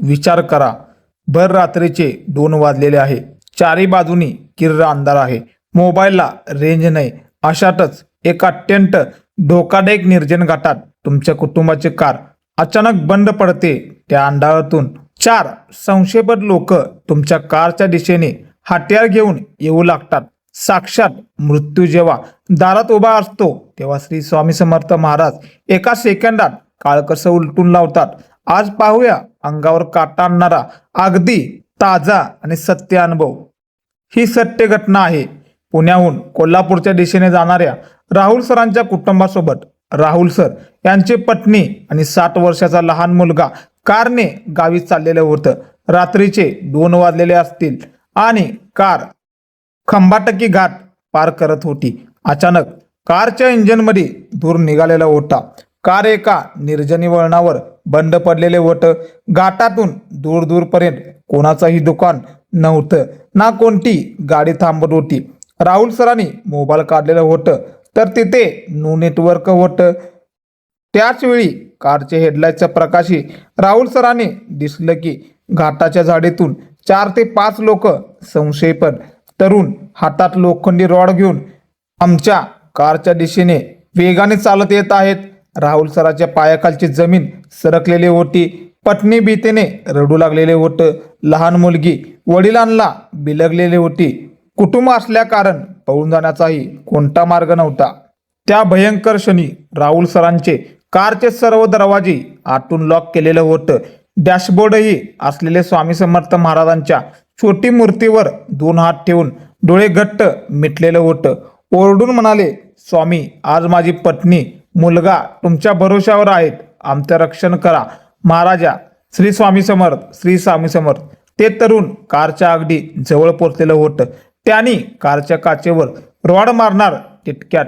विचार करा. भर रात्रीचे 2 वाजलेले आहे. चारी बाजूनी किर्र अंधार आहे. मोबाईलला रेंज नाही. अशातच एक अत्यंत धोकादायक निर्जन घाटात तुमच्या कुटुंबाची कार अचानक बंद पडते. त्या अंधारातून 4 संशयबद्ध लोक तुमच्या कारच्या दिशेने हत्यार घेऊन येऊ लागतात. साक्षात मृत्यू जेव्हा दारात उभा असतो तेव्हा श्री स्वामी समर्थ महाराज एका सेकंदात काळ कसं उलटून लावतात. आज पाहूया अंगावर काटा आणणारा अगदी ताजा आणि सत्य अनुभव. ही सत्य घटना आहे पुण्याहून कोल्हापूरच्या दिशेने जाणाऱ्या राहुल सरांच्या कुटुंबासोबत. राहुल सर यांची पत्नी आणि 7 वर्षाचा लहान मुलगा कारने गावी चाललेलं होतं. रात्रीचे 2 वाजलेले असतील आणि कार खंबाटकी घाट पार करत होती. अचानक कारच्या इंजिनमध्ये धूर निघालेला होता. कार एका निर्जनी वळणावर बंद पडलेले होतं. घाटातून दूर दूरपर्यंत कोणाचंही दुकान नव्हतं ना कोणती गाडी थांबत होती. राहुल सरांनी मोबाईल काढलेलं होतं तर तिथे नो नेटवर्क होतं. त्याच वेळी कारचे हेडलाईटच्या प्रकाशी राहुल सरांनी दिसलं की घाटाच्या झाडीतून 4 ते 5 लोक संशयपद तरुण हातात लोखंडी रॉड घेऊन आमच्या कारच्या दिशेने वेगाने चालत येत आहेत. राहुल सराच्या पायाखालची जमीन सरकलेली होती. पत्नी भीतीने रडू लागलेले होतं. लहान मुलगी वडिलांना बिलगलेली होती. कुटुंब असल्या कारण पळून जाण्याचाही कोणता मार्ग नव्हता. त्या भयंकर क्षणी राहुल सरांचे कारचे सर्व दरवाजे आतून लॉक केलेलं होतं. डॅशबोर्डही असलेले स्वामी समर्थ महाराजांच्या छोटी मूर्तीवर 2 हात ठेवून डोळे घट्ट मिटलेलं होतं. ओरडून म्हणाले, स्वामी, आज माझी पत्नी मुलगा तुमच्या भरोशावर आहेत. आमचं रक्षण करा महाराजा. श्री स्वामी समर्थ, श्री स्वामी समर्थ. ते तरुण कारच्या अगदी जवळ पोचलेलं होतं. त्यांनी कारच्या काचेवर रॉड मारणार तितक्यात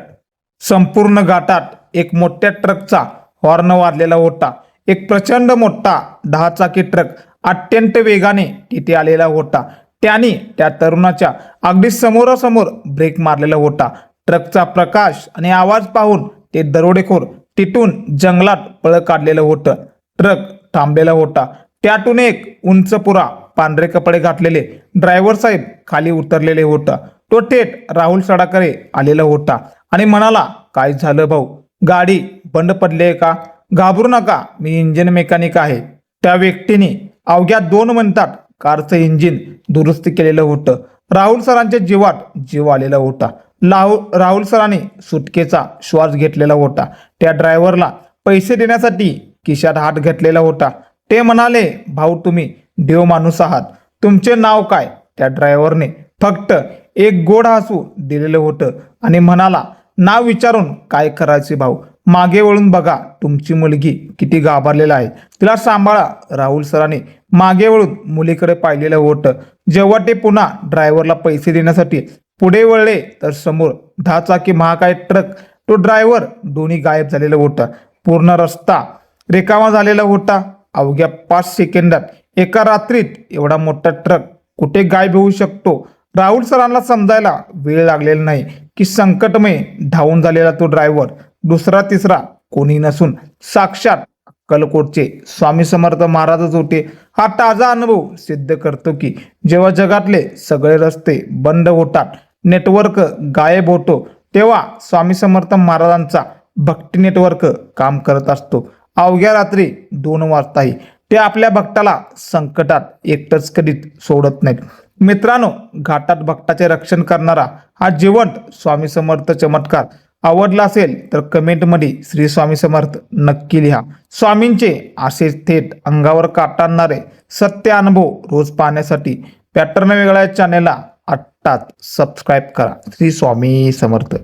संपूर्ण घाटात एक मोठ्या ट्रकचा हॉर्न वाजलेला होता. एक प्रचंड मोठा 10 चाकी ट्रक अत्यंत वेगाने तिथे आलेला होता. त्यांनी त्या तरुणाच्या अगदी समोरासमोर ब्रेक मारलेला होता. ट्रकचा प्रकाश आणि आवाज पाहून ते दरोडेखोर तिथून जंगलात पळ काढलेलं होतं. ट्रक थांबलेला होता. त्यातून एक उंच पुरा पांढरे कपडे घातलेले ड्रायव्हर साहेब खाली उतरलेले होता. तो थेट राहुल सराकडे आलेला होता आणि म्हणाला, काय झालं भाऊ? गाडी बंद पडली आहे का? घाबरू नका, मी इंजिन मेकॅनिक आहे. त्या व्यक्तीने अवघ्या 2 मिनिटात कारचं इंजिन दुरुस्त केलेलं होतं. राहुल सरांच्या जीवात जीव आलेला होता. राहुल सरांनी सुटकेचा श्वास घेतलेला होता. त्या ड्रायव्हरला पैसे देण्यासाठी खिशात हात घातलेला होता. ते म्हणाले, भाऊ, तुम्ही देव माणूस आहात. तुमचे नाव काय? त्या ड्रायव्हरने फक्त एक गोड हसू दिलेलं होतं आणि म्हणाला, नाव विचारून काय करायचे भाऊ? मागे वळून बघा, तुमची मुलगी किती घाबरलेला आहे. तिला सांभाळा. राहुल सरांनी मागे वळून मुलीकडे पाहिलेलं होतं. जेव्हा ते पुन्हा ड्रायव्हरला पैसे देण्यासाठी पुढे वळले तर समोर 10 चाकी महाकाय ट्रक, तो ड्रायव्हर दोन्ही गायब झालेला होता. पूर्ण रस्ता रिकामा झालेला होता. अवघ्या 5 सेकंदात एका रात्रीत एवढा मोठा ट्रक कुठे गायब होऊ शकतो? राहुल सरांना समजायला वेळ लागलेला नाही की संकटमय धावून झालेला तो ड्रायव्हर दुसरा तिसरा कोणी नसून साक्षात अक्कलकोटचे स्वामी समर्थ महाराजच होते. हा ताजा अनुभव सिद्ध करतो की जेव्हा जगातले सगळे रस्ते बंद होतात, नेटवर्क गायब होतो, तेव्हा स्वामी समर्थ महाराजांचा भक्ती नेटवर्क काम करत असतो. अवघ्या रात्री 2 वाजताही ते आपल्या भक्ताला संकटात एकटंच कधीच सोडत नाहीत. मित्रांनो, घाटात भक्ताचे रक्षण करणारा हा जिवंत स्वामी समर्थ चमत्कार आवडला असेल तर कमेंटमध्ये श्री स्वामी समर्थ नक्की लिहा. स्वामींचे असेच थेट अंगावर काटा आणणारे सत्य अनुभव रोज पाहण्यासाठी पॅटर्न वेगळ्या चॅनेलला आत्ताच सबस्क्राईब करा. श्री स्वामी समर्थ.